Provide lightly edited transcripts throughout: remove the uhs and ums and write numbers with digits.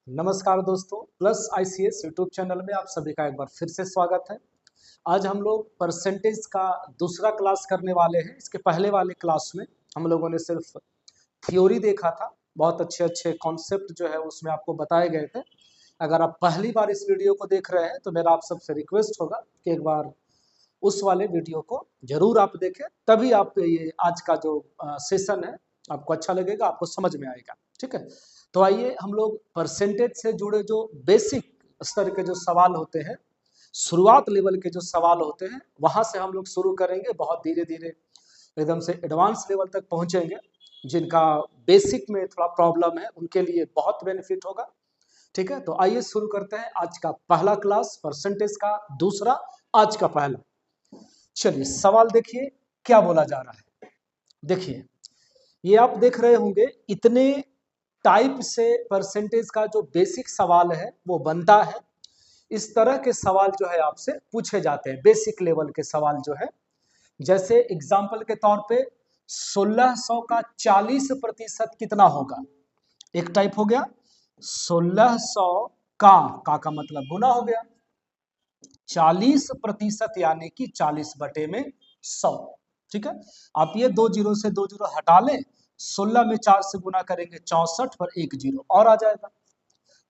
नमस्कार दोस्तों, plus ICS YouTube channel में आप सभी का एक बार फिर से स्वागत है। आज हम लोग परसेंटेज का दूसरा क्लास करने वाले हैं। इसके पहले वाले क्लास में हम लोगों ने सिर्फ थ्योरी देखा था। बहुत अच्छे अच्छे कॉन्सेप्ट जो है उसमें आपको बताए गए थे। अगर आप पहली बार इस वीडियो को देख रहे हैं तो मेरा आप सबसे रिक्वेस्ट होगा कि एक बार उस वाले वीडियो को जरूर आप देखें, तभी आप ये आज का जो सेशन है आपको अच्छा लगेगा, आपको समझ में आएगा। ठीक है, तो आइए हम लोग परसेंटेज से जुड़े जो बेसिक स्तर के जो सवाल होते हैं, शुरुआत लेवल के जो सवाल होते हैं, वहां से हम लोग शुरू करेंगे। बहुत धीरे धीरे एकदम से एडवांस लेवल तक पहुंचेंगे। जिनका बेसिक में थोड़ा प्रॉब्लम है उनके लिए बहुत बेनिफिट होगा। ठीक है, तो आइए शुरू करते हैं आज का पहला क्लास, परसेंटेज का दूसरा, आज का पहला। चलिए सवाल देखिए क्या बोला जा रहा है। देखिए, ये आप देख रहे होंगे, इतने टाइप से परसेंटेज का जो बेसिक सवाल है वो बनता है। इस तरह के सवाल जो है आपसे पूछे जाते हैं, बेसिक लेवल के सवाल जो है। जैसे एग्जाम्पल के तौर पे 1600 का 40% कितना होगा। एक टाइप हो गया 1600 का मतलब गुना हो गया, 40% यानी कि 40/100। ठीक है, आप ये 2 जीरो से 2 जीरो हटा लें, 16 में 4 से गुना करेंगे 64 पर 1 जीरो और आ जाएगा।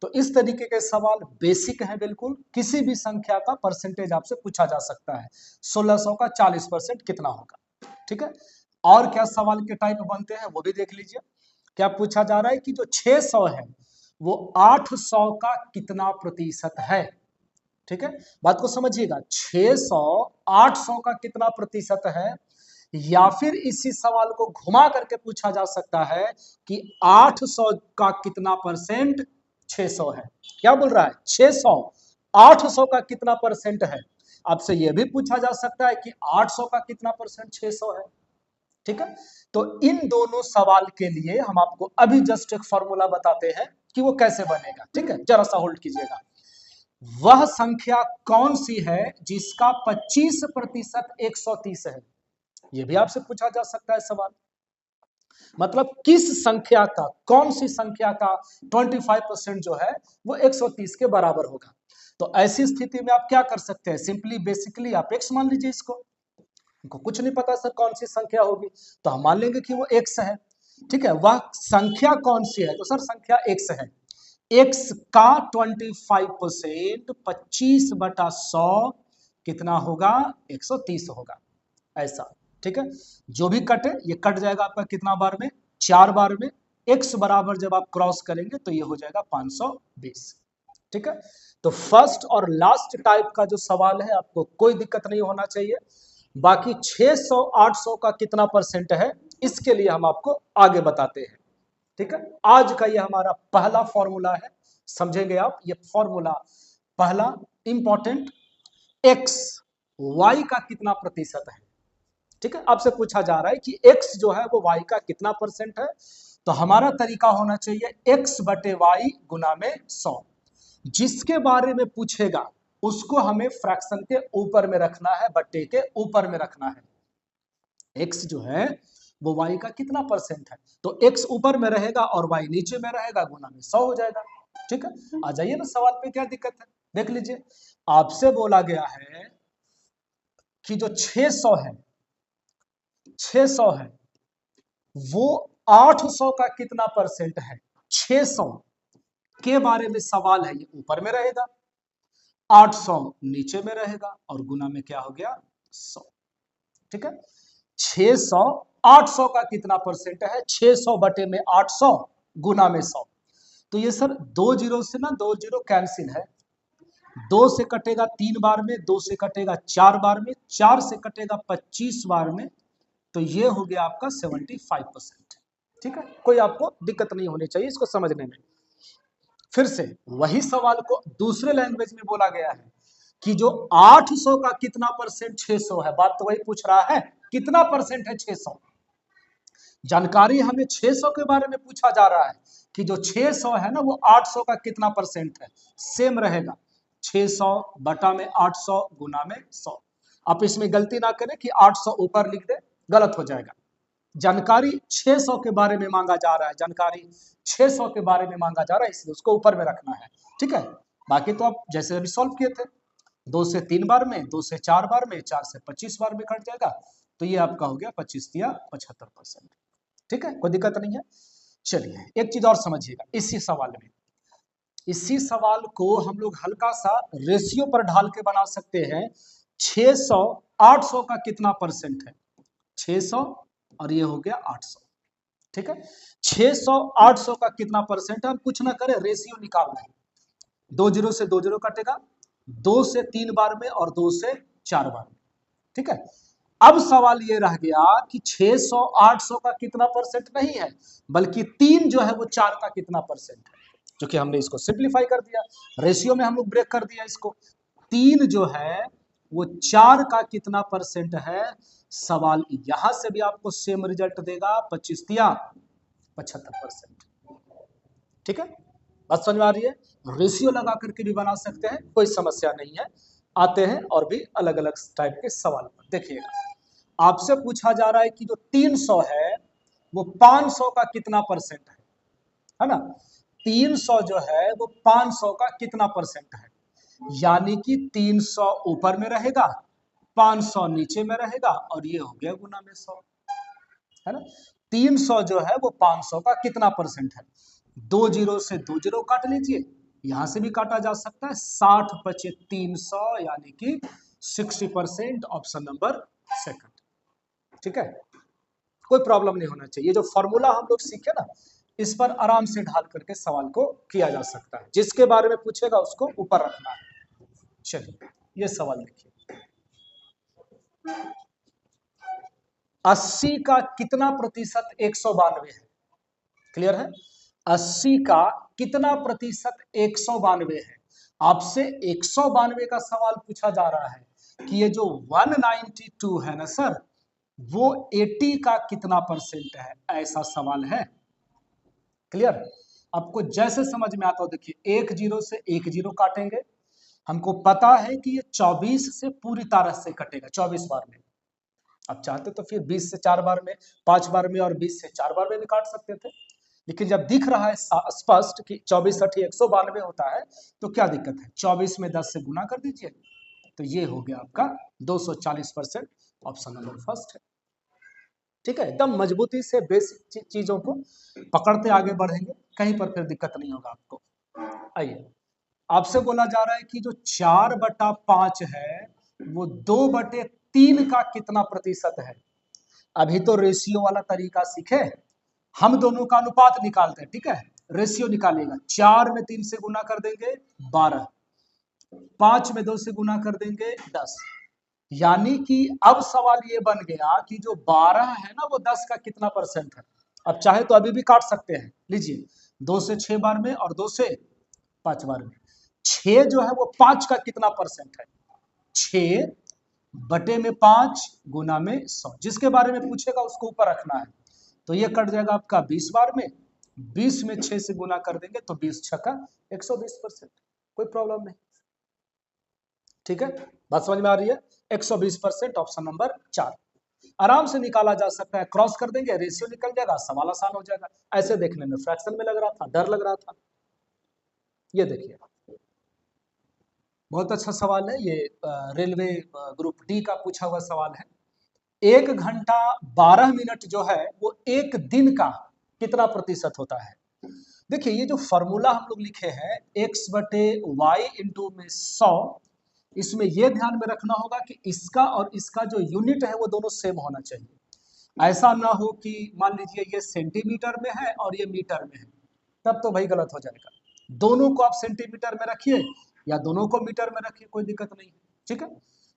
तो इस तरीके के सवाल बेसिक हैं, बिल्कुल किसी भी संख्या का परसेंटेज आपसे पूछा जा सकता है। 1600 का 40% कितना होगा। ठीक है, और क्या सवाल के टाइप बनते हैं वो भी देख लीजिए। क्या पूछा जा रहा है कि जो 600 है वो 800 का कितना प्रतिशत है। ठीक है, बात को समझिएगा, 600 800 का कितना प्रतिशत है। या फिर इसी सवाल को घुमा करके पूछा जा सकता है कि 800 का कितना परसेंट 600 है। क्या बोल रहा है, 600 800 का कितना परसेंट है। आपसे यह भी पूछा जा सकता है कि 800 का कितना परसेंट 600 है। ठीक है, तो इन दोनों सवाल के लिए हम आपको अभी जस्ट एक फॉर्मूला बताते हैं कि वो कैसे बनेगा। ठीक है, जरा सा होल्ड कीजिएगा। वह संख्या कौन सी है जिसका 25% 130 है। यह भी आपसे पूछा जा सकता है सवाल। मतलब किस संख्या का, कौन सी संख्या का 25% जो है वो 130 के बराबर होगा। तो ऐसी स्थिति में आप क्या कर सकते हैं, सिंपली बेसिकली आप एक्स मान लीजिए। इसको हमको कुछ नहीं पता सर कौन सी संख्या होगी, तो हम मान लेंगे कि वो एक्स है। ठीक है, वह संख्या कौन सी है, तो सर संख्या एक्स है। एक्स का 25% 25/100 कितना होगा, 130 होगा। ऐसा। ठीक है, जो भी कटे ये कट जाएगा आपका कितना बार में, 4 बार में। एक्स बराबर जब आप क्रॉस करेंगे तो ये हो जाएगा 520। ठीक है, तो फर्स्ट और लास्ट टाइप का जो सवाल है आपको कोई दिक्कत नहीं होना चाहिए। बाकी 600 800 का कितना परसेंट है, इसके लिए हम आपको आगे बताते हैं। ठीक है, आज का ये हमारा पहला फॉर्मूला है, समझेंगे आप ये फॉर्मूला पहला इंपॉर्टेंट। एक्स वाई का कितना प्रतिशत है। ठीक है, आपसे पूछा जा रहा है कि एक्स जो है वो वाई का कितना परसेंट है। तो हमारा तरीका होना चाहिए एक्स बटे वाई गुना में 100। जिसके बारे में पूछेगा उसको हमें फ्रैक्शन के ऊपर में रखना है, बट्टे के ऊपर में रखना है। एक्स जो है वो वाई का कितना परसेंट है, तो एक्स ऊपर में रहेगा और वाई नीचे में रहेगा, गुना में 100 हो जाएगा। ठीक है, आ जाइए ना सवाल पे, क्या दिक्कत है। देख लीजिए, आपसे बोला गया है कि जो 600 है, 600 है वो 800 का कितना परसेंट है। 600 के बारे में सवाल है, ये ऊपर में रहेगा, 800 नीचे में रहेगा और गुना में क्या हो गया 100। ठीक है, 600 800 का कितना परसेंट है, 600 बटे में 800 गुना में 100। तो ये सर 2 जीरो से ना 2 जीरो कैंसिल है, 2 से कटेगा 3 बार में, 2 से कटेगा 4 बार में, 4 से कटेगा 25 बार में। तो ये हो गया आपका 75%। ठीक है, कोई आपको दिक्कत नहीं होनी चाहिए इसको समझने में। फिर से वही सवाल को दूसरे लैंग्वेज में बोला गया है कि जो 800 का कितना परसेंट 600 है। बात तो वही पूछ रहा है, कितना परसेंट है 600। जानकारी हमें 600 के बारे में पूछा जा रहा है कि जो 600 है ना वो 800 का कितना परसेंट है। सेम रहेगा, 600 बटा में 800 गुना में 100। आप इसमें गलती ना करें कि 800 ऊपर लिख दे, गलत हो जाएगा। जानकारी 600 के बारे में मांगा जा रहा है, जानकारी 600 के बारे में मांगा जा रहा है, इसलिए उसको ऊपर में रखना है। ठीक है, बाकी तो आप जैसे अभी सॉल्व किए थे, 2 से 3 बार में, 2 से 4 बार में, 4 से 25 बार में कट जाएगा, तो ये आपका हो गया 25 या 75%। ठीक है, कोई दिक्कत नहीं है। चलिए एक चीज और समझिएगा, इसी सवाल में, इसी सवाल को हम लोग हल्का सा रेशियो पर ढाल के बना सकते हैं। 600 800 का कितना परसेंट है? 600 और ये हो गया 800। ठीक है, 600 800 का कितना परसेंट है? हम कुछ ना करें, रेशियो निकालना है। 2 जीरो से 2 जीरो कटेगा, 2 से 3 बार में और 2 से 4 बार में। ठीक है, अब सवाल ये रह गया कि 600 800 का कितना परसेंट नहीं है, बल्कि 3 जो है वो 4 का कितना परसेंट है। क्योंकि हमने इसको सिंप्लीफाई कर दिया, रेशियो में हम लोग ब्रेक कर दिया इसको। 3 जो है वो 4 का कितना परसेंट है? सवाल यहां से भी आपको सेम रिजल्ट देगा, 25 या 75%। ठीक है, बात समझ में आ रही है? रेशियो लगा करके भी बना सकते हैं, कोई समस्या नहीं है। आते हैं और भी अलग अलग टाइप के सवाल पर। देखिएगा, आपसे पूछा जा रहा है कि जो 300 है वो 500 का कितना परसेंट है ना? 300 जो है वो 500 का कितना परसेंट है? यानी कि 300 ऊपर में रहेगा, 500 नीचे में रहेगा, और ये हो गया गुना में 100, है ना? 300 जो है वो 500 का कितना परसेंट है? 2 जीरो से 2 जीरो काट लीजिए, यहां से भी काटा जा सकता है। 60 बचे 300 यानी कि 60%, ऑप्शन नंबर सेकंड। ठीक है, कोई प्रॉब्लम नहीं होना चाहिए। जो फॉर्मूला हम लोग सीखे ना, इस पर आराम से ढाल करके सवाल को किया जा सकता है। जिसके बारे में पूछेगा उसको ऊपर रखना है। चलिए ये सवाल देखिए, 80 का कितना प्रतिशत 192 है? क्लियर है? 80 का कितना प्रतिशत 192 है? आपसे 192 का सवाल पूछा जा रहा है कि ये जो 192 है ना सर, वो 80 का कितना परसेंट है? ऐसा सवाल है। क्लियर? आपको जैसे समझ में आता हो, देखिए 1 जीरो से 1 जीरो काटेंगे, हमको पता है कि ये 24 से पूरी तरह से कटेगा 24 बार में। आप चाहते तो फिर 20 से 4 बार में, 5 बार में और 20 से 4 बार में भी काट सकते थे, लेकिन जब दिख रहा है स्पष्ट कि 24 60 192 होता है, तो क्या दिक्कत है? 24 में 10 से गुना कर दीजिए, तो ये हो गया आपका 240%, ऑप्शन नंबर फर्स्ट है। ठीक है, एकदम मजबूती से बेसिक चीजों को पकड़ते आगे बढ़ेंगे, कहीं पर फिर दिक्कत नहीं होगा आपको। आइए, आपसे बोला जा रहा है कि जो 4/5 है वो 2/3 का कितना प्रतिशत है? अभी तो रेशियो वाला तरीका सीखे, हम दोनों का अनुपात निकालते हैं। ठीक है, रेशियो निकालिएगा, 4 में 3 से गुना कर देंगे 12, 5 में 2 से गुना कर देंगे 10। यानी कि अब सवाल ये बन गया कि जो 12 है ना वो 10 का कितना परसेंट है? अब चाहे तो अभी भी काट सकते हैं, लीजिए 2 से 6 बार में और 2 से 5 बार में। 6 जो है वो 5 का कितना परसेंट है? 6 बटे में 5 गुना में 100। जिसके बारे में पूछेगा उसको ऊपर रखना है, तो ये कट जाएगा आपका 20 बार में, 20 में 6 से गुना कर देंगे तो 20 छक्का 120%, कोई प्रॉब्लम नहीं। ठीक है, बात समझ में आ रही है? 120%, ऑप्शन नंबर 4 आराम से निकाला जा सकता है। क्रॉस कर देंगे, रेशियो निकल जाएगा, सवाल आसान हो जाएगा। ऐसे देखने में फ्रैक्शन में लग रहा था, डर लग रहा था। ये देखिए, बहुत अच्छा सवाल है ये, रेलवे ग्रुप डी का पूछा हुआ सवाल है। 1 घंटा 12 मिनट जो है वो एक दिन का कितना प्रतिशत होता है? देखिए, ये जो फॉर्मूला हम लोग लिखे हैं x बटे वाई इंटू में 100, इसमें यह ध्यान में रखना होगा कि इसका और इसका जो यूनिट है वो दोनों सेम होना चाहिए। ऐसा ना हो कि मान लीजिए ये सेंटीमीटर में है और ये मीटर में है, तब तो भाई गलत हो जाएगा। दोनों को आप सेंटीमीटर में रखिए या दोनों को मीटर में रखिए, कोई दिक्कत नहीं है। ठीक है,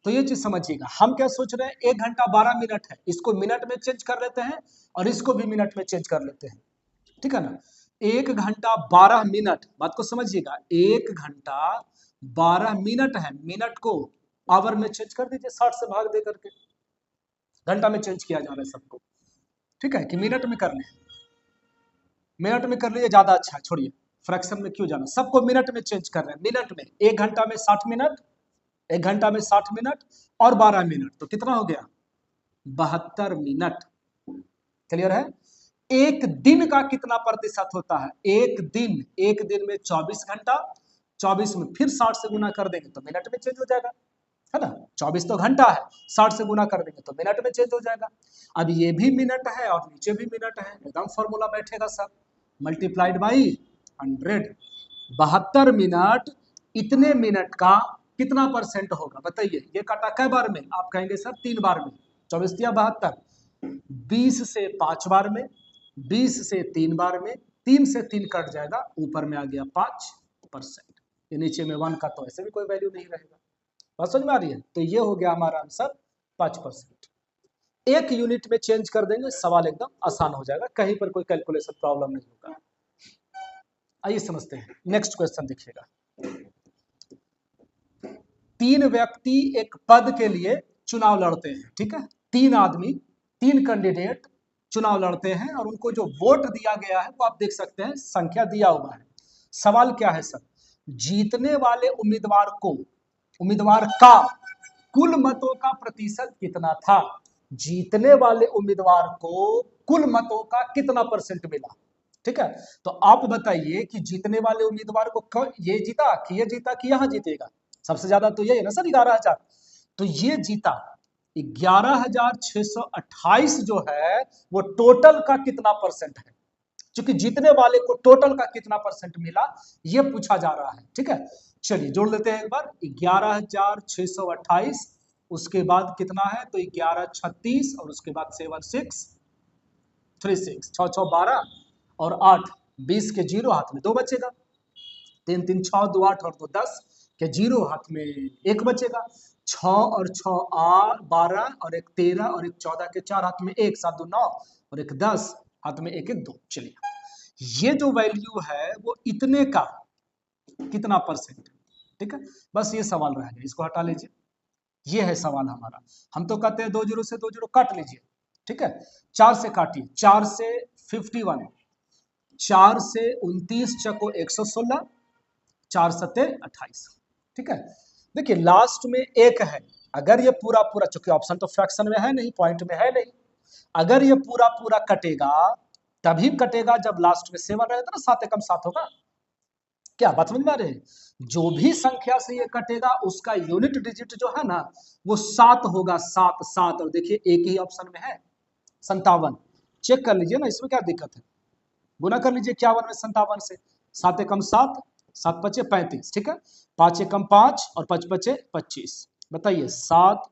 तो ये चीज समझिएगा। हम क्या सोच रहे हैं, 1 घंटा 12 मिनट है, इसको मिनट में चेंज कर लेते हैं और इसको भी मिनट में चेंज कर लेते हैं। ठीक है ना? 1 घंटा 12 मिनट, बात को समझिएगा, 1 घंटा 12 मिनट है, मिनट को आवर में चेंज कर दीजिए, 60 से भाग दे करके। घंटा में चेंज किया जा रहा है सबको, ठीक है, कि मिनट में कर ले, मिनट में कर लीजिए, ज्यादा अच्छा है। छोड़िए, फ्रैक्शन में क्यों जाना, सबको मिनट में चेंज कर रहे हैं। मिनट में 1 घंटा में 60 मिनट, 1 घंटा में 60 मिनट और 12 मिनट, तो कितना हो गया? 72 मिनट। क्लियर है? एक दिन का कितना प्रतिशत होता है? एक दिन में 24 घंटा, 24 में फिर 60 से गुना कर देंगे तो मिनट में चेंज हो जाएगा, है ना? 24 तो घंटा है, 60 से गुना कर देंगे तो मिनट में चेंज हो जाएगा। अब ये भी मिनट है और नीचे भी मिनट है, एकदम फॉर्मूला बैठेगा सर, मल्टीप्लाइड बाई 100। 72 मिनट, इतने मिनट का कितना परसेंट होगा बताइए? ये काटा कै बार में? आप कहेंगे सर 3 बार में। 24 दिया 72, 20 से 5 बार में, 20 से 3 बार में, 3 से 3 कट जाएगा, ऊपर में आ गया 5%। ये नीचे में 1 का तो ऐसे भी कोई वैल्यू नहीं रहेगा। बात समझ में आ रही है? तो ये हो गया हमारा आंसर 5%। एक यूनिट में चेंज कर देंगे, सवाल एकदम आसान हो जाएगा, कहीं पर कोई कैलकुलेशन प्रॉब्लम नहीं होगा। आइए समझते हैं, नेक्स्ट क्वेश्चन देखिएगा। 3 व्यक्ति एक पद के लिए चुनाव लड़ते हैं, ठीक है? 3 आदमी, 3 कैंडिडेट चुनाव लड़ते हैं और उनको जो वोट दिया गया है वो आप देख सकते हैं, संख्या दिया हुआ है। सवाल क्या है सर? जीतने वाले उम्मीदवार का कुल मतों का प्रतिशत कितना था? जीतने वाले उम्मीदवार को कुल मतों का कितना परसेंट मिला? ठीक है, तो आप बताइए कि जीतने वाले उम्मीदवार को ये जीता कि ये जीता कि यहां जीतेगा? सबसे ज्यादा तो ये है ना सर, 11,000। तो ये जीता 11,628 जो है वो टोटल का कितना परसेंट है? क्योंकि जीतने वाले को टोटल का कितना परसेंट मिला ये पूछा जा रहा है। ठीक है, चलिए जोड़ लेते हैं एक बार। 11,628, उसके बाद कितना है तो 1136 और उसके बाद 7636, 6 6 12 और 8 20 के जीरो, हाथ में 2 बचेगा। 3 3 6 2 8 और 2 10 के जीरो, हाथ में 1 बचेगा। 6 और 6 8 12 और 1 13 और 1 14 के 4, हाथ में 1 7 2 9 और 1 10, हाथ में 1 1 2। चलिए ये जो वैल्यू है वो इतने का कितना परसेंट? ठीक है, बस ये सवाल रह गया, इसको हटा लीजिए। ये है सवाल हमारा। हम तो कहते हैं 2 जीरो से 2 जीरो काट लीजिए। ठीक है, 4 से काटिए, 4 से 51, 4 से 29 चको 116, 4 सत्ते 28। ठीक है, देखिए लास्ट में 1 है। अगर ये पूरा पूरा, चूंकि ऑप्शन तो फ्रैक्शन में है नहीं, पॉइंट में है नहीं, अगर ये पूरा पूरा कटेगा तभी कटेगा जब लास्ट में 7 रहेगा ना, 7 एकम 7 होगा। क्या बात समझ में आ रही है? जो भी संख्या से ये कटेगा उसका यूनिट डिजिट जो है ना वो 7 होगा, 7 7। और देखिए एक ही ऑप्शन में है 57, चेक कर लीजिए ना, इसमें क्या दिक्कत है? गुना कर लीजिए 51 में 57 से, 7 एकम 7, 7 पचे 35। ठीक है, 5 एकम 5 और 5 पचे 25। बताइए 7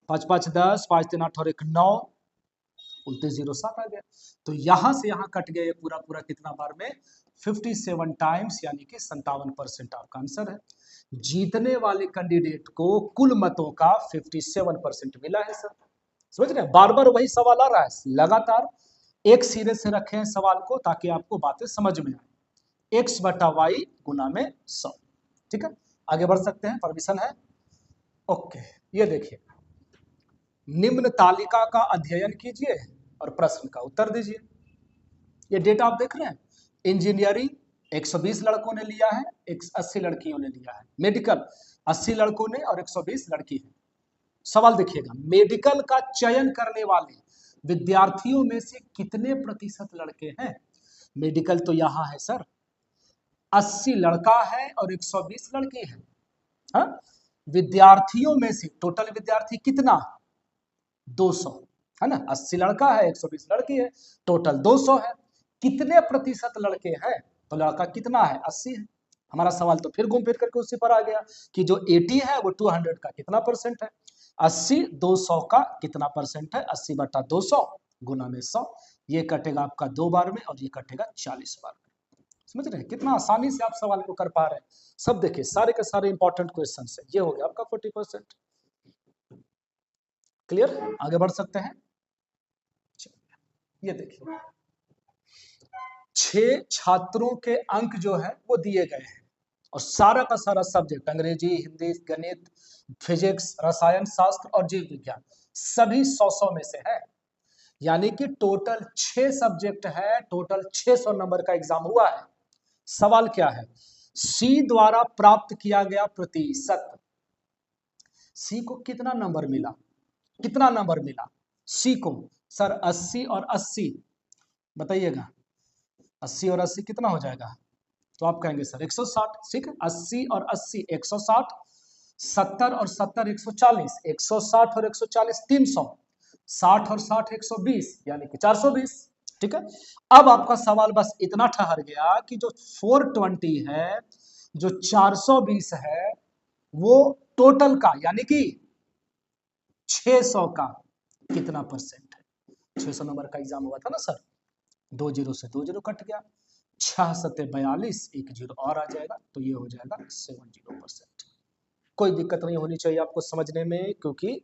5 5 10, 5 3 8 और 1 9, उल्टे 0 7 आ गया। तो यहां से यहां कट गए पूरा पूरा कितना बार में? 57 टाइम्स, यानी कि 57% आपका आंसर है। जीतने वाले कैंडिडेट को कुल मतों का 57% मिला है सर। समझ रहे हैं? बार बार वही सवाल आ रहा है, लगातार एक सिरे से रखें सवाल को ताकि आपको बातें समझ में आए। x बटा वाई गुना में 100। ठीक है, आगे बढ़ सकते हैं, परमिशन है? ओके, ये देखिए, निम्न तालिका का अध्ययन कीजिए और प्रश्न का उत्तर दीजिए। ये डेटा आप देख रहे हैं, इंजीनियरिंग 120 लड़कों ने लिया है, 80 लड़कियों ने लिया है। मेडिकल 80 लड़कों ने और 120 लड़की है। सवाल देखिएगा, मेडिकल का चयन करने वाले विद्यार्थियों में से कितने प्रतिशत लड़के हैं? मेडिकल तो यहां है सर, 80 लड़का है और 120 लड़की है। हाँ? विद्यार्थियों में से टोटल विद्यार्थी कितना? 200, है ना? 80 लड़का है, 120 लड़की है, टोटल 200 है। कितने प्रतिशत लड़के हैं? तो लड़का कितना है? 80 है। हमारा सवाल तो फिर घूम फिर करके उसी पर आ गया कि जो 80 है वो 200 का कितना परसेंट है? 80 200 का कितना परसेंट है? 80 बटा 200 गुना में 100। ये कटेगा आपका 2 बार में और ये कटेगा 40 बार में। समझ रहे हैं कितना आसानी से आप सवाल को कर पा रहे हैं? सब देखिए, सारे के सारे इंपॉर्टेंट क्वेश्चन है। ये हो गया आपका 40%। क्लियर? आगे बढ़ सकते हैं। ये देखिए, 6 छात्रों के अंक जो है वो दिए गए हैं और सारा का सारा सब्जेक्ट, अंग्रेजी, हिंदी, गणित, फिजिक्स, रसायन शास्त्र और जीव विज्ञान, सभी 100 में से है। यानी कि टोटल 6 सब्जेक्ट है, टोटल 600 नंबर का एग्जाम हुआ है। सवाल क्या है? सी द्वारा प्राप्त किया गया प्रतिशत, सी को कितना नंबर मिला? कितना नंबर मिला सी को? सर 80 और 80 बताइएगा, 80 और 80 कितना हो जाएगा? तो आप कहेंगे सर 160, ठीक है। 80 और 80 160, 70 और 70 140, 160 और 140 300, 60 और 60 120 यानी कि 420, ठीक है। अब आपका सवाल बस इतना ठहर गया कि जो 420 है, जो 420 है, वो टोटल का यानी कि 600 का कितना परसेंट है? 600 नंबर का एग्जाम हुआ था ना सर, 2 जीरो से 2 जीरो कट गया, 6 सत्ते 42, 1 जीरो और आ जाएगा, तो ये हो जाएगा 70%। कोई दिक्कत नहीं होनी चाहिए आपको समझने में, क्योंकि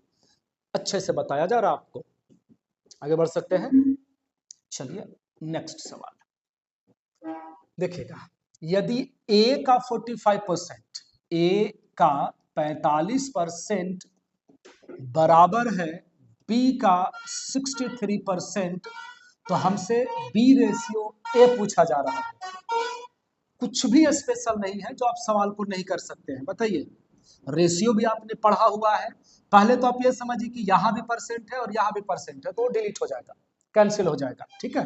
अच्छे से बताया जा रहा है आपको। आगे बढ़ सकते हैं, चलिए नेक्स्ट सवाल देखिएगा। यदि ए का 45%, ए का 45% बराबर है बी का 63%, तो हमसे बी रेशियो ए पूछा जा रहा है। कुछ भी स्पेशल नहीं है जो आप सवाल को नहीं कर सकते हैं। बताइए, रेशियो भी आपने पढ़ा हुआ है। पहले तो आप ये समझिए कि यहाँ भी परसेंट है और यहाँ भी परसेंट है, तो डिलीट हो जाएगा, कैंसिल हो जाएगा, ठीक है।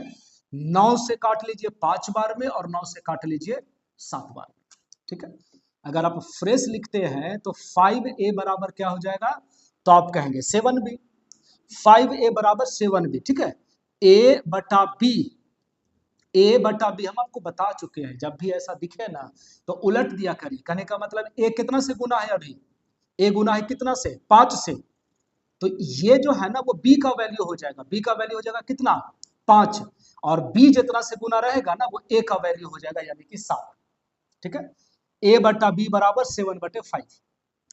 9 से काट लीजिए 5 बार में और 9 से काट लीजिए 7 बार में, ठीक है। अगर आप फ्रेश लिखते हैं तो 5a बराबर क्या हो जाएगा? तो आप कहेंगे 7b, 5a बराबर 7b, ठीक है। a बटा b, ए बटा बी हम आपको बता चुके हैं, जब भी ऐसा दिखे ना तो उलट दिया करिए। कहने का मतलब ए कितना से गुना है? अभी ए गुना है कितना से? 5 से। तो ये जो है ना वो बी का वैल्यू हो जाएगा, बी का वैल्यू हो जाएगा कितना? 5, और बी जितना से गुना रहेगा ना वो ए का वैल्यू हो जाएगा यानी कि 7, ठीक है। ए बटा बी बराबर 7/5।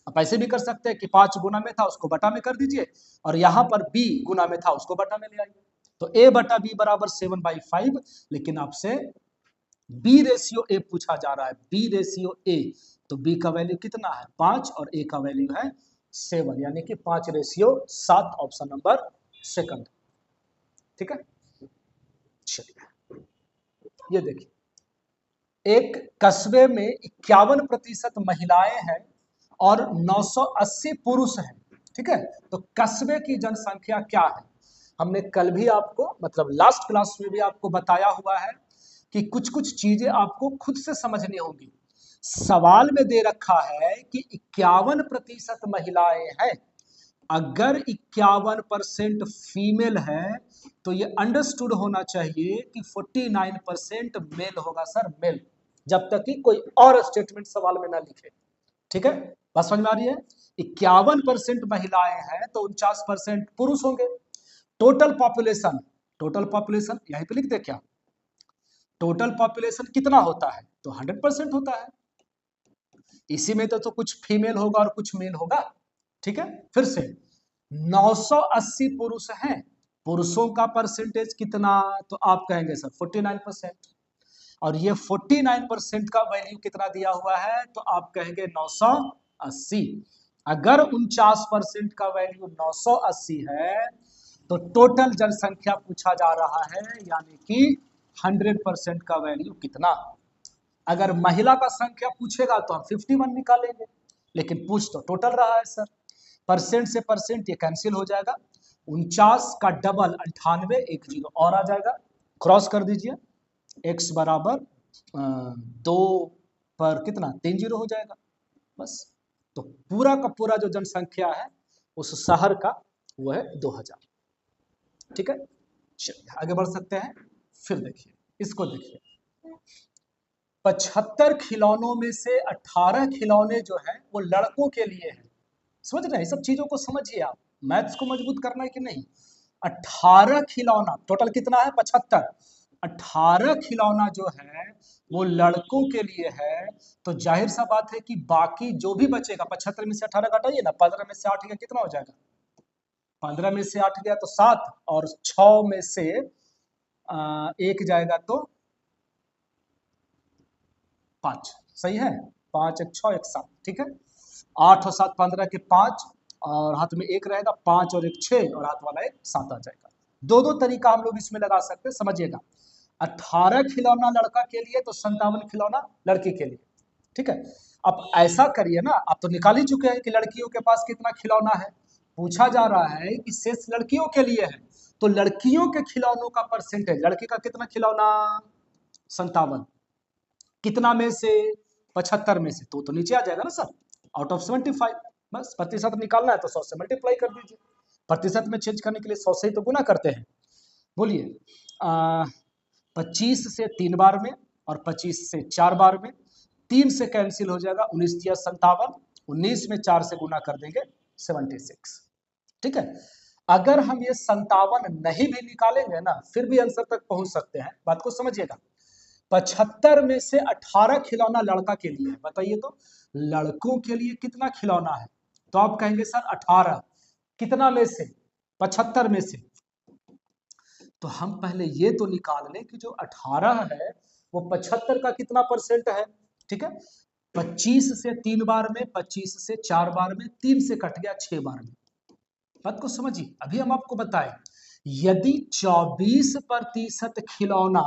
आप ऐसे भी कर सकते हैं कि 5 गुना में था उसको बटा में कर दीजिए, और यहां पर बी गुना में था उसको बटा में ले आइए। तो ए बटा बी बराबर 7/5, लेकिन आपसे बी रेशियो ए पूछा जा रहा है, बी रेशियो ए। तो बी का वैल्यू कितना है? 5, और ए का वैल्यू है 7, यानी कि 5/7, ऑप्शन नंबर सेकंड, ठीक है। चलिए ये देखिए, एक कस्बे में 51% महिलाएं हैं और 980 पुरुष हैं, ठीक है। तो कस्बे की जनसंख्या क्या है? हमने कल भी आपको, मतलब लास्ट क्लास में भी आपको बताया हुआ है कि कुछ कुछ चीजें आपको खुद से समझनी होंगी। सवाल में दे रखा है कि 51% महिलाएं हैं। अगर 51% फीमेल है तो ये अंडरस्टूड होना चाहिए कि 49% मेल होगा सर, मेल, जब तक कि कोई और स्टेटमेंट सवाल में ना लिखे, ठीक है। बात समझ में आ रही है? 51% महिलाएं हैं तो 49% पुरुष होंगे। टोटल पॉपुलेशन, टोटल पॉपुलेशन यहीं पे लिख दे क्या? टोटल पॉपुलेशन कितना होता है? तो 100% होता है। इसी में तो कुछ फीमेल होगा और कुछ मेल होगा, ठीक है। फिर से 980 पुरुष हैं, पुरुषों का परसेंटेज कितना? तो आप कहेंगे सर 49%, और ये 49% का वैल्यू कितना दिया हुआ है? तो आप कहेंगे 980। अगर 49% का वैल्यू 980 है तो टोटल जनसंख्या पूछा जा रहा है, यानी कि 100% का वैल्यू कितना? अगर महिला का संख्या पूछेगा तो हम 51 निकालेंगे, लेकिन पूछ तो टोटल रहा है सर। परसेंट से परसेंट ये कैंसिल हो जाएगा, 49 का डबल 98, 1 जीरो और आ जाएगा, क्रॉस कर दीजिए, x बराबर 2 पर कितना? 3 जीरो हो जाएगा बस। तो पूरा का पूरा जो जनसंख्या है उस शहर का वो है 2000, ठीक है। चलिए आगे बढ़ सकते हैं। फिर देखिए, इसको देखिए, 75 खिलौनों में से 18 खिलौने जो है वो लड़कों के लिए है। समझ रहे हैं? सब चीजों को समझिए आप, मैथ्स को मजबूत करना है कि नहीं। 18 खिलौना, टोटल कितना है? 75। 18 खिलौना जो है वो लड़कों के लिए है, तो जाहिर सा बात है कि बाकी जो भी बचेगा, 75 में से 18 घटाइए ना, 15 में से 8 गया, कितना हो जाएगा? 15 में से 8 गया तो 7, और 6 में से 1 जाएगा तो 5, सही है। 5 1 6 1 7, ठीक है। 8 और 7 15 के 5, और हाथ में 1 रहेगा, 5 और 1 6, और हाथ वाला 1 7 आ जाएगा। दो दो तरीका हम लोग इसमें लगा सकते हैं, समझिएगा। 18 खिलौना लड़का के लिए तो 57 खिलौना लड़की के लिए, ठीक है। अब ऐसा करिए ना, आप तो निकाल ही चुके हैं कि लड़कियों के पास कितना खिलौना है, पूछा जा रहा है कि शेष लड़कियों के लिए है, तो लड़कियों के खिलौनों का परसेंटेज, लड़के का कितना खिलौना, 57, कितना में से, 75 में से, तो नीचे आ जाएगा ना सर, आउट ऑफ 75। बस प्रतिशत निकालना है तो 100 से मल्टीप्लाई कर दीजिए, प्रतिशत में चेंज करने के लिए 100 से ही तो गुना करते हैं। बोलिए 25 से 3 बार में और 25 से 4 बार में, 3 से कैंसिल हो जाएगा, 19 या 57, 19 में 4 से गुना कर देंगे 76। ठीक है, अगर हम ये 57 नहीं भी निकालेंगे ना, फिर भी आंसर तक पहुंच सकते हैं, बात को समझिएगा। 75 में से 18 खिलौना लड़का के लिए है, बताइए तो लड़कों के लिए कितना खिलौना है, तो आप कहेंगे सर 18, कितना में से, 75 में से, तो हम पहले ये तो निकाल लें कि जो 18 है वो 75 का कितना परसेंट है। ठीक है, 25 से 3 बार में, 25 से 4 बार में, 3 से कट गया 6 बार में, बात को समझिए। अभी हम आपको बताएं, यदि 24% खिलौना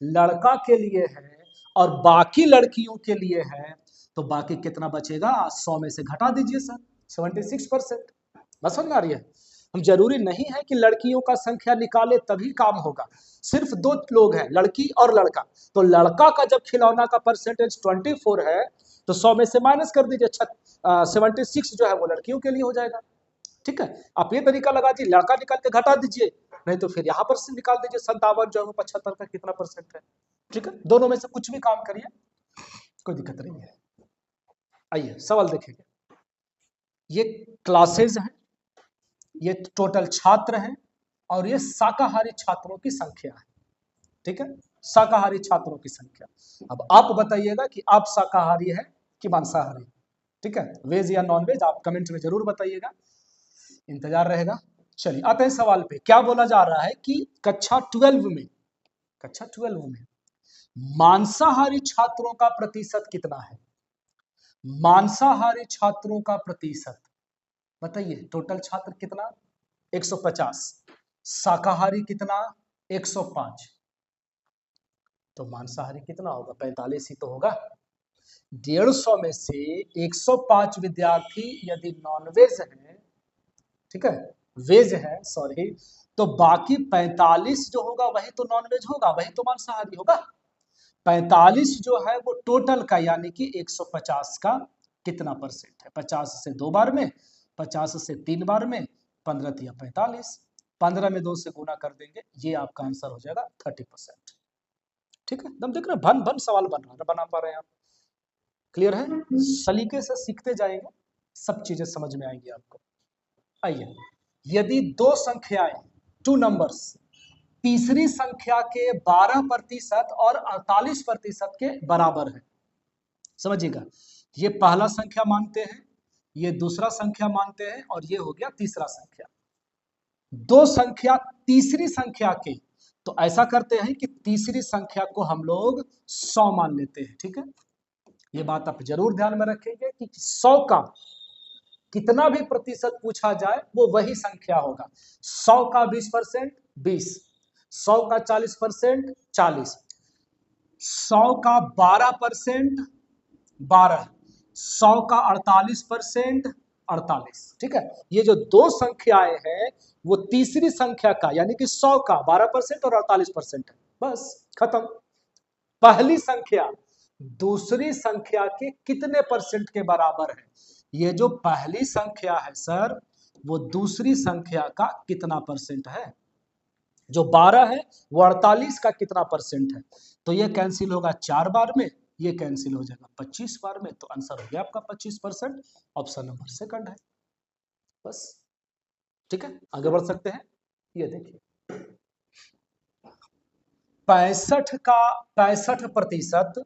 लड़का के लिए है और बाकी लड़कियों के लिए है, तो बाकी कितना बचेगा, 100 में से घटा दीजिए सर, 76%। बस समझ आ रही है। हम जरूरी नहीं है कि लड़कियों का संख्या निकाले तभी काम होगा, सिर्फ 2 लोग हैं, लड़की और लड़का, तो लड़का का जब खिलौना का परसेंटेज 24 है तो 100 में से माइनस कर दीजिए, 76 जो है वो लड़कियों के लिए हो जाएगा। ठीक है, आप ये तरीका लगा दीजिए, लड़का निकाल के घटा दीजिए, नहीं तो फिर यहाँ पर से निकाल दीजिए 57 जो है 75 का कितना परसेंट है। ठीक है, दोनों में से कुछ भी काम करिए, कोई दिक्कत नहीं है। आइए सवाल देखेंगे, ये क्लासेज हैं, ये टोटल छात्र हैं, और ये शाकाहारी छात्रों की संख्या है। ठीक है, शाकाहारी छात्रों की संख्या। अब आप बताइएगा कि आप शाकाहारी है कि मांसाहारी। ठीक है, वेज या नॉन वेज आप कमेंट में जरूर बताइएगा, इंतजार रहेगा। चलिए आते हैं सवाल पे, क्या बोला जा रहा है कि कक्षा 12 में मांसाहारी छात्रों का प्रतिशत कितना है, मांसाहारी छात्रों का प्रतिशत बताइए। टोटल छात्र कितना, 150, शाकाहारी कितना, 105, तो मांसाहारी कितना होगा, 45 ही तो होगा। 150 में से 105 विद्यार्थी यदि नॉनवेज है, ठीक है, वेज है सॉरी, तो बाकी 45 जो होगा वही तो नॉनवेज होगा, वही तो मांसाहारी होगा। 45 जो है वो टोटल का, यानी कि 150 का कितना परसेंट है, 50 से 2 बार में, 50 से 3 बार में, 15 या 45, 15 में 2 से गुना कर देंगे, ये आपका आंसर हो जाएगा 30%। ठीक है, एकदम देख रहे हैं, भन भन सवाल बन रहा है, बना पा रहे हैं आप, क्लियर है, सलीके से सीखते जाएंगे, सब चीजें समझ में आएंगी आपको। आइए, यदि 2 संख्याएं, 2 नंबर्स, तीसरी संख्या के 12% और 48% के बराबर है, समझिएगा, ये पहला संख्या मानते हैं, ये दूसरा संख्या मानते हैं, और ये हो गया तीसरा संख्या। 2 संख्या तीसरी संख्या के, तो ऐसा करते हैं कि तीसरी संख्या को हम लोग 100 मान लेते हैं। ठीक है, ये बात आप जरूर ध्यान में रखेंगे कि 100 का कितना भी प्रतिशत पूछा जाए वो वही संख्या होगा। 100 का 20% 20, 100 का 40% 40, 100 का 12% 12, 100 का 48% 48। ठीक है, ये जो 2 संख्याएं हैं वो तीसरी संख्या का, यानी कि 100 का 12% और 48% है, बस खत्म। पहली संख्या दूसरी संख्या के कितने परसेंट के बराबर है, ये जो पहली संख्या है सर वो दूसरी संख्या का कितना परसेंट है, जो 12 है वो 48 का कितना परसेंट है, तो ये कैंसिल होगा 4 बार में, ये कैंसिल हो जाएगा 25 बार में, तो आंसर हो गया आपका 25%, ऑप्शन नंबर सेकंड है, बस। ठीक है, आगे बढ़ सकते हैं, ये देखिए 65 का 65%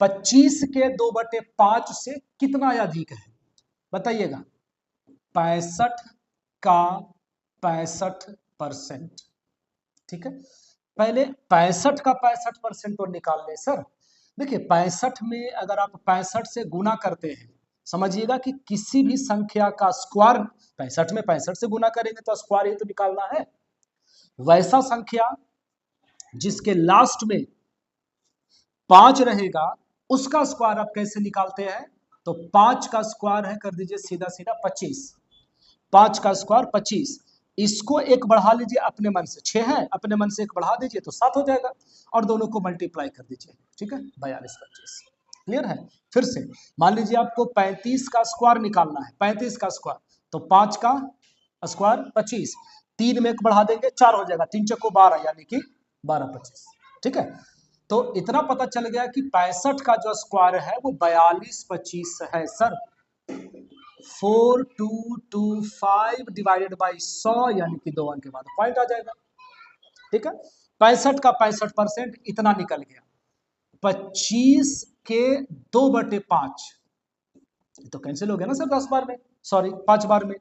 25 के 2/5 से कितना अधिक है, बताइएगा। 65 का 65%, ठीक है, पहले 65 का 65% तो निकाल ले सर। देखिए 65 में अगर आप 65 से गुना करते हैं, समझिएगा कि किसी भी संख्या का स्क्वायर 65 में 65 से गुना करेंगे तो स्क्वायर ही तो निकालना है, वैसा संख्या जिसके लास्ट में 5 रहेगा उसका स्क्वायर आप कैसे निकालते हैं, तो 5 का स्क्वायर है, कर दीजिए सीधा सीधा 25, 5 का स्क्वायर 25, इसको एक बढ़ा लीजिए अपने मन से, 6 है अपने मन से एक बढ़ा दीजिए तो 7 हो जाएगा, और दोनों को मल्टीप्लाई कर दीजिए, ठीक है, 42 25। क्लियर है? फिर से मान लीजिए आपको 35 का स्क्वायर निकालना है, 35 का स्क्वायर, तो 5 का स्क्वायर 25, 3 में एक बढ़ा देंगे 4 हो जाएगा, 3 चौको 12 यानी कि 12 25, ठीक है। तो इतना पता चल गया कि 65 का जो स्क्वायर है वो 42 25 है सर। 4225 डिवाइडेड बाई 100 यानी कि 2 अंक के बाद पॉइंट आ जाएगा, ठीक है। 65 का 65% इतना निकल गया, 25 के 2/5 तो कैंसिल हो गया ना सर 10 बार में, सॉरी 5 बार में,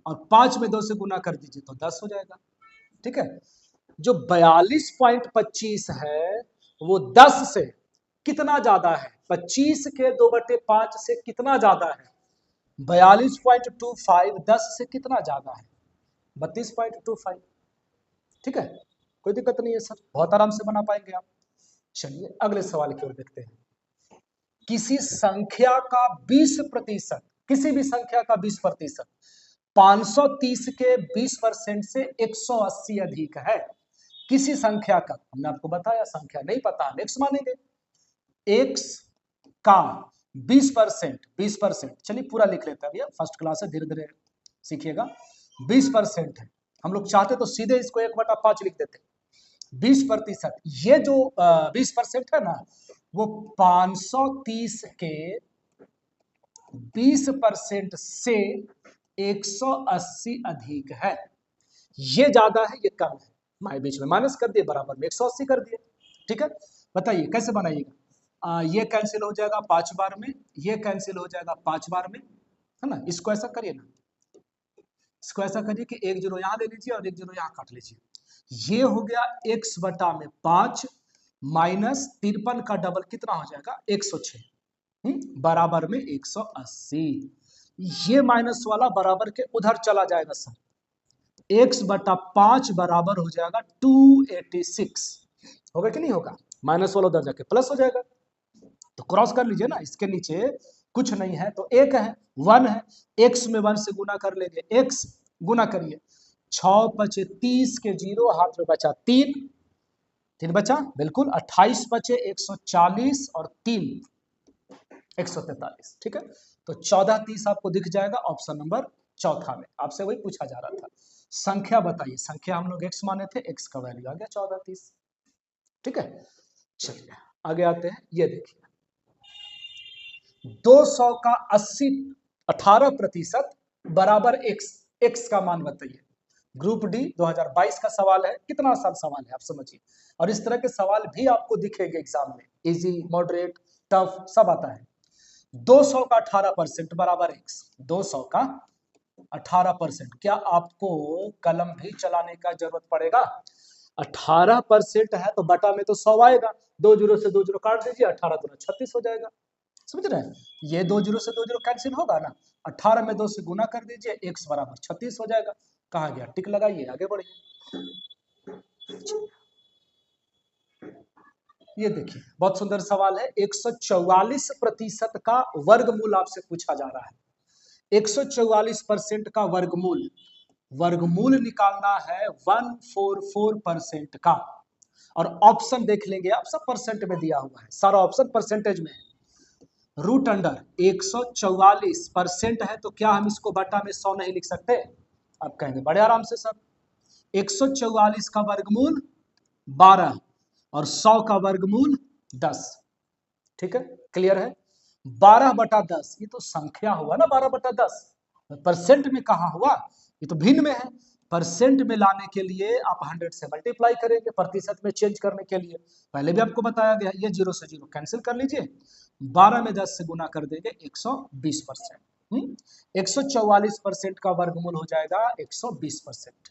और 5 में 2 से गुना कर दीजिए तो 10 हो जाएगा, ठीक है। जो 42.25 है वो 10 से कितना ज्यादा है, 25 के 2/5 से कितना ज्यादा है, 42.25 10 से कितना ज्यादा है, 32.25, ठीक है। कोई दिक्कत नहीं है सर, बहुत आराम से बना पाएंगे आप। चलिए अगले सवाल की ओर देखते हैं। किसी संख्या का 20%, किसी भी संख्या का 20% 530 के 20% से 180 अधिक है। किसी संख्या का, हमने आपको बताया संख्या नहीं पता हम एक्स मानेंगे, एक्स का 20%, चलिए पूरा लिख लेते हैं, अभी फर्स्ट क्लास है धीरे धीरे सीखिएगा। 20% है, हम लोग चाहते तो सीधे इसको 1/5 लिख देते। 20%, ये जो 20% है ना वो 530 के 20% से 180 अधिक है। ये ज्यादा है ये कम है, हमारे बीच में माइनस कर दिए, बराबर में 180 कर दिए, ठीक है। बताइए कैसे बनाइएगा, ये कैंसिल हो जाएगा 5 बार में, ये कैंसिल हो जाएगा 5 बार में, है ना। इसको ऐसा करिए ना, इसको ऐसा करिए कि 1 जीरो यहाँ ले लीजिए और 1 जीरो यहाँ काट लीजिए, ये हो गया x/5 माइनस 53 का डबल कितना हो जाएगा 106, बराबर में 180। ये माइनस वाला बराबर के उधर चला जाएगा सर, x/5 बराबर हो जाएगा 286, होगा कि नहीं होगा, माइनस वाला उधर जाके प्लस हो जाएगा, तो क्रॉस कर लीजिए ना, इसके नीचे कुछ नहीं है तो एक है 1 है, x में 1 से गुना कर लेंगे, x गुना करिए, 6 बचे 30 के 0 हाथ में बचा 3 बचा बिल्कुल, 28 बचे 140 और 3 143, ठीक है। तो 14 30 आपको दिख जाएगा ऑप्शन नंबर चौथा में, आपसे वही पूछा जा रहा था। संख्या बताइए, संख्या हम लोग x माने थे, x का वैल्यू आ गया 14 30, ठीक है। चलिए आगे आते हैं, ये देखिए 200 का 18% बराबर x का मान बताइए। ग्रुप डी 2022 का सवाल है, कितना आसान सवाल है आप समझिए, और इस तरह के सवाल भी आपको दिखेंगे एग्जाम में, इजी मॉडरेट टफ सब आता है। 200 का 18% बराबर x, 200 का 18%, क्या आपको कलम भी चलाने का जरूरत पड़ेगा, 18% है तो बटा में तो 100 आएगा, 2 जीरो से 2 जीरो काट दीजिए, 18 दूना 36 हो जाएगा, समझ रहे हैं। ये 2 जीरो से 2 जीरो कैंसिल होगा ना, 18 में 2 से गुना कर दीजिए, x बराबर 36 हो जाएगा, कहा गया टिक लगाइए आगे बढ़िए। ये देखिए बहुत सुंदर सवाल है, 144% का वर्गमूल आपसे पूछा जा रहा है, 144% का वर्गमूल, वर्गमूल निकालना है 144% का, और ऑप्शन देख लेंगे आप, सब परसेंट में दिया हुआ है, सारा ऑप्शन परसेंटेज में है। रूट अंडर 144% है तो क्या हम इसको बटा में 100 नहीं लिख सकते, आप कहेंगे बड़े आराम से सर, 144 का वर्गमूल 12 और 100 का वर्गमूल 10, ठीक है, क्लियर है। 12/10 ये तो संख्या हुआ ना, 12/10 परसेंट में कहा हुआ, ये तो भिन्न में है, परसेंट में लाने के लिए आप 100 से मल्टीप्लाई करेंगे, प्रतिशत में चेंज करने के लिए पहले भी आपको बताया गया, ये 0 से 0 कैंसिल कर लीजिए, 12 में 10 से गुना कर देंगे 120%, 144% का वर्गमूल हो जाएगा 120%,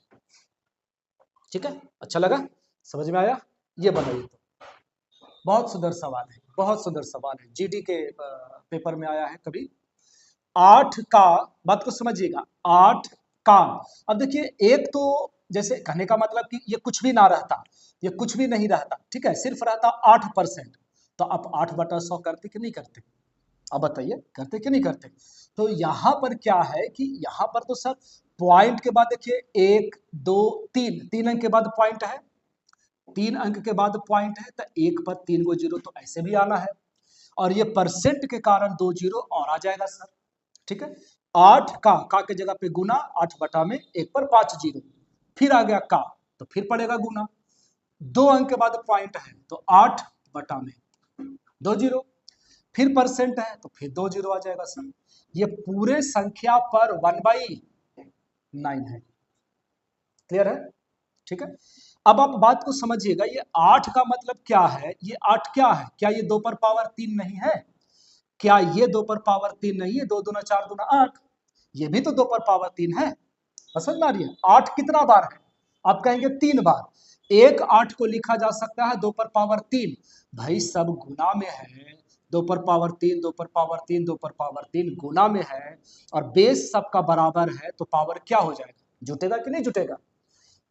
ठीक है। अच्छा लगा, समझ में आया, ये बनाइए। तो बहुत सुंदर सवाल है, बहुत सुंदर सवाल है, जीडी के पेपर में आया है कभी। 8 का, बात को समझिएगा, 8 का, अब देखिए एक तो जैसे कहने का मतलब कि ये कुछ भी ना रहता, ये कुछ भी नहीं रहता, ठीक है, सिर्फ रहता 8%, तो आप 8/100 करते कि नहीं करते, अब बताइए करते कि नहीं करते। तो यहाँ पर क्या है कि यहाँ पर तो सर पॉइंट के बाद देखिए 1 2 3 3 अंक के बाद पॉइंट है, 3 अंक के बाद पॉइंट है, तो 1 पर 3 गो जीरो तो ऐसे भी आना है, और ये परसेंट के कारण 2 जीरो और आ जाएगा सर। ठीक है, 8 का के जगह पे गुना, 8 बटा में 1 पर 5 जीरो, फिर आ गया का तो फिर पड़ेगा गुना, 2 अंक के बाद पॉइंट है तो 8 बटा में 2 जीरो, फिर परसेंट है तो फिर 2 जीरो आ जाएगा सर। ये पूरे संख्या पर 1/9 है। क्लियर है? ठीक है, अब आप बात को समझिएगा, ये 8 का मतलब क्या है, ये 8 क्या है, क्या ये 2 पर पावर 3 नहीं है? क्या ये 2 पर पावर 3 नहीं है? 2 दूना 4 दूना 8, ये भी तो 2 पर पावर 3 है। समझ में आ रही है? 8 कितना बार है? आप कहेंगे 3 बार। एक 8 को लिखा जा सकता है 2 पर पावर 3, भाई सब गुना में है, 2 पर पावर 3 2 पर पावर 3 2 पर पावर 3 गुना में है, और बेस सबका बराबर है, तो पावर क्या हो जाएगा, जुटेगा कि नहीं जुटेगा?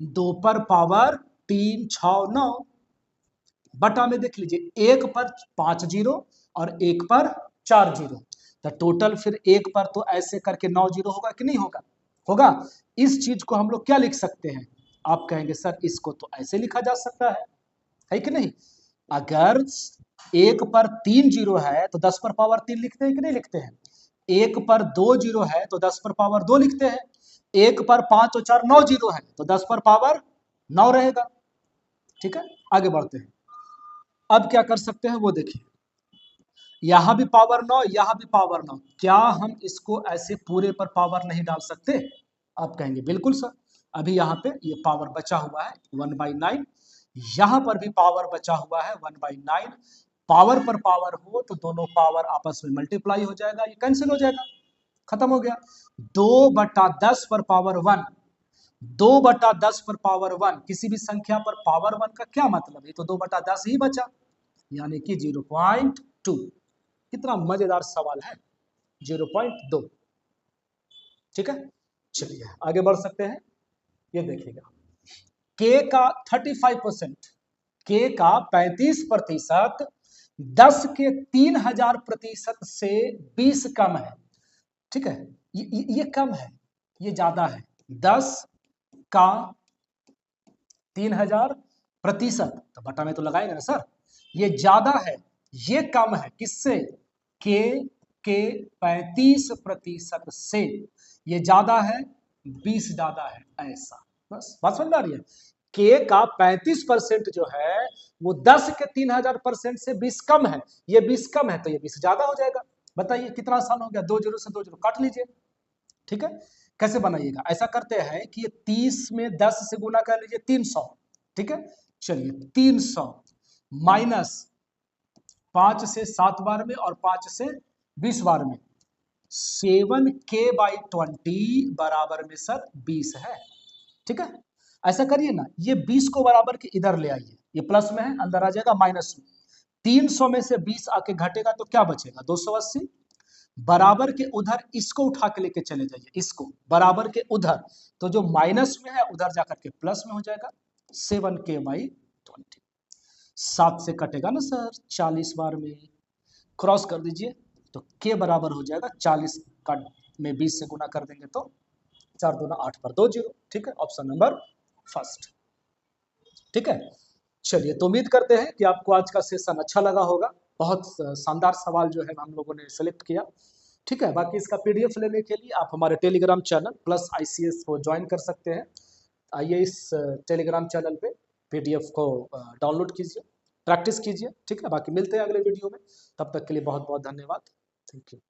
2 पर पावर 3 6 9, बटा में देख लीजिए 1 पर 5 जीरो और 1 पर 4 जीरो, तो टोटल फिर 1 पर तो ऐसे करके 9 जीरो होगा कि नहीं होगा? होगा। इस चीज को हम लोग क्या लिख सकते हैं? आप कहेंगे सर इसको तो ऐसे लिखा जा सकता है कि नहीं? अगर 1 पर 3 जीरो है तो 10 पर पावर 3 लिखते हैं कि नहीं लिखते हैं? 1 पर 2 जीरो है तो 10 पर पावर 2 लिखते हैं। 1 पर 5 और 4 9 जीरो है तो 10 पर पावर 9 रहेगा। ठीक है, आगे बढ़ते हैं। अब क्या कर सकते हैं वो देखिए, यहां भी पावर 9 यहां भी पावर 9, क्या हम इसको ऐसे पूरे पर पावर नहीं डाल सकते? आप कहेंगे बिल्कुल सर, अभी यहाँ पे ये पावर बचा हुआ है 1/9, यहां पर भी पावर बचा हुआ है 1/9, पावर पर पावर हो तो दोनों पावर आपस में मल्टीप्लाई हो जाएगा, ये कैंसिल हो जाएगा, खत्म हो गया। 2/10 पर पावर 1, 2/10 पर पावर 1, किसी भी संख्या पर पावर 1 का क्या मतलब है, तो 2/10 ही बचा, यानी कि 0.2। कितना मजेदार सवाल है, 0.2। ठीक है, चलिए आगे बढ़ सकते हैं। ये देखिएगा, के का 35%, के का 35%, 10 के 3000% से 20 कम है। ठीक है, ये कम है, ये ज्यादा है। 10 का 3000%, तो बटा में तो लगाएंगे ना सर, ये ज्यादा है, ये कम है किससे? के 35% से, ये ज्यादा है 20 ज्यादा है, ऐसा। बस बात समझ में आ रही है? के का 35% जो है वो 10 के 3000% से 20 कम है, ये 20 कम है तो ये 20 ज्यादा हो जाएगा। बताइए कितना आसान हो गया, 2 जीरो से 2 जीरो काट लीजिए। ठीक है, कैसे बनाइएगा, ऐसा करते हैं कि ये 30 में 10 से गुना कर लीजिए 300। ठीक है, चलिए 300 माइनस 5 से 7 बार में और 5 से 20 बार में, 7k/20 बराबर में सर 20 है। ठीक है, ऐसा करिए ना, ये 20 को बराबर के इधर ले आइए, ये प्लस में है अंदर आ जाएगा माइनस में, 300 में से 20 आके घटेगा तो क्या बचेगा, 280, बराबर के उधर इसको उठा के लेके चले जाइए, इसको बराबर के उधर, तो जो माइनस में है उधर जाकर के प्लस में हो जाएगा, 7k/20। 7 से कटेगा ना सर 40 बार में, क्रॉस कर दीजिए तो के बराबर हो जाएगा 40 का में 20 से गुना कर देंगे तो 4 दूना 8 पर 2 जीरो। ठीक है, ऑप्शन नंबर फर्स्ट। ठीक है, चलिए तो उम्मीद करते हैं कि आपको आज का सेशन अच्छा लगा होगा, बहुत शानदार सवाल जो है हम लोगों ने सेलेक्ट किया। ठीक है, बाकी इसका पीडीएफ लेने के लिए आप हमारे टेलीग्राम चैनल प्लस ICS को ज्वाइन कर सकते हैं। आइए इस टेलीग्राम चैनल पे पीडीएफ को डाउनलोड कीजिए, प्रैक्टिस कीजिए। ठीक है, बाकी मिलते हैं अगले वीडियो में, तब तक के लिए बहुत बहुत धन्यवाद, थैंक यू।